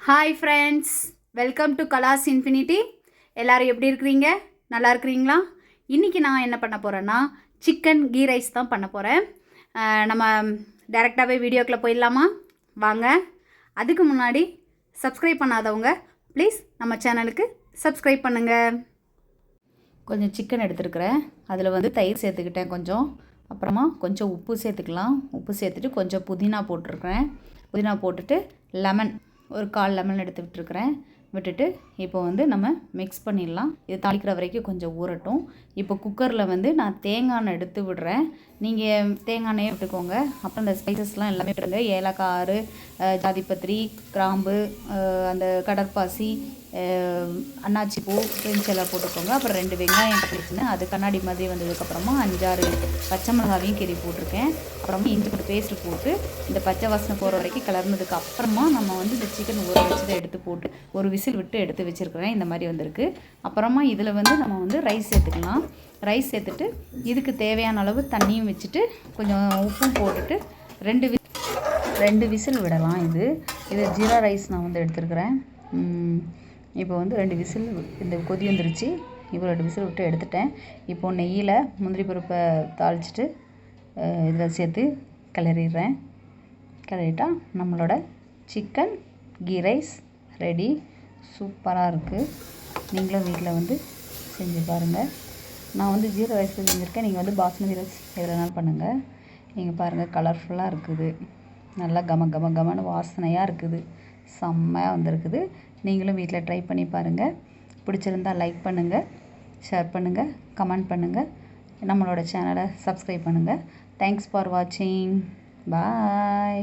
Hi friends, welcome to class infinity. எல்லோரும் எப்படி இருக்கிறீங்க? நல்லா இருக்கிறீங்களா? இன்றைக்கி நான் என்ன பண்ண போகிறேன்னா சிக்கன் கீ ரைஸ் தான் பண்ண போகிறேன். நம்ம டைரெக்டாகவே வீடியோக்குள்ளே போயிடலாமா? வாங்க. அதுக்கு முன்னாடி சப்ஸ்கிரைப் பண்ணாதவங்க ப்ளீஸ் நம்ம சேனலுக்கு சப்ஸ்கிரைப் பண்ணுங்கள். கொஞ்சம் சிக்கன் எடுத்துருக்கிறேன். அதில் வந்து தயிர் சேர்த்துக்கிட்டேன் கொஞ்சம். அப்புறமா கொஞ்சம் உப்பு சேர்த்துக்கலாம். உப்பு சேர்த்துட்டு கொஞ்சம் புதினா போட்டிருக்கிறேன். புதினா போட்டுட்டு லெமன் ஒரு 1/4 லெமன் எடுத்து விட்டுருக்குறேன். விட்டுட்டு இப்போ வந்து நம்ம மிக்ஸ் பண்ணிடலாம். இது தாளிக்கிற வரைக்கும் கொஞ்சம் ஊறட்டும். இப்போ குக்கரில் வந்து நான் தேங்காய் எண்ணெய் எடுத்து விடுறேன். நீங்கள் தேங்காய் எண்ணெயே விட்டுக்கோங்க. அப்புறம் இந்த ஸ்பைசஸ்லாம் எல்லாமே விட்டுருங்க. ஏலக்காய், ஜாதிபத்திரி, கிராம்பு, அந்த கடற்பாசி, அன்னாச்சி பூ, பிரிஞ்ச் எல்லாம் போட்டுக்கோங்க. அப்புறம் 2 வெங்காயம் கட்டிச்சுன்னு அது கண்ணாடி மாதிரி வந்ததுக்கப்புறமா 5-6 பச்சை மிளகாவையும் கீறி போட்டிருக்கேன். அப்புறமா இஞ்சி பூண்டு பேஸ்ட்டு போட்டு இந்த பச்சை வாசனை போகிற வரைக்கும் கிளறினதுக்கு அப்புறமா நம்ம வந்து இந்த சிக்கன் ஊற வச்சதை எடுத்து போட்டு ஒரு விசில் விட்டு எடுத்து வச்சுருக்கிறேன். இந்த மாதிரி வந்திருக்கு. அப்புறமா இதில் வந்து நம்ம வந்து ரைஸ் சேர்த்துக்கலாம். ரைஸ் சேர்த்துட்டு இதுக்கு தேவையான அளவு தண்ணியும் வச்சுட்டு கொஞ்சம் உப்பும் போட்டுட்டு 2 விசில் விடலாம். இது ஜீரா ரைஸ் நான் வந்து எடுத்துருக்கிறேன். இப்போ வந்து 2 விசில் இந்த கொதி வந்துருச்சு. இப்போ 2 விசில் விட்டு எடுத்துட்டேன். இப்போது நெய்யில் முந்திரி பருப்பை தாளிச்சிட்டு இதில் சேர்த்து கிளறிடுறேன். கிளறிட்டால் நம்மளோட சிக்கன் கீ ரைஸ் ரெடி. சூப்பராக இருக்குது. நீங்களும் வீட்டில் வந்து செஞ்சு பாருங்கள். நான் வந்து ஜீரா ரைஸ் செஞ்சுருக்கேன். நீங்கள் வந்து பாஸ்மதி ரைஸ் எதுலனாலும் பண்ணுங்கள். நீங்கள் பாருங்கள், கலர்ஃபுல்லாக இருக்குது. நல்லா கமன்னு வாசனையாக இருக்குது. செம்மையாக வந்திருக்குது. நீங்களும் வீட்டில் ட்ரை பண்ணி பாருங்கள். பிடிச்சிருந்தால் லைக் பண்ணுங்கள், ஷேர் பண்ணுங்கள், கமெண்ட் பண்ணுங்கள். நம்மளோட சேனலை சப்ஸ்கிரைப் பண்ணுங்கள். தேங்க்ஸ் ஃபார் வாட்சிங். பாய்.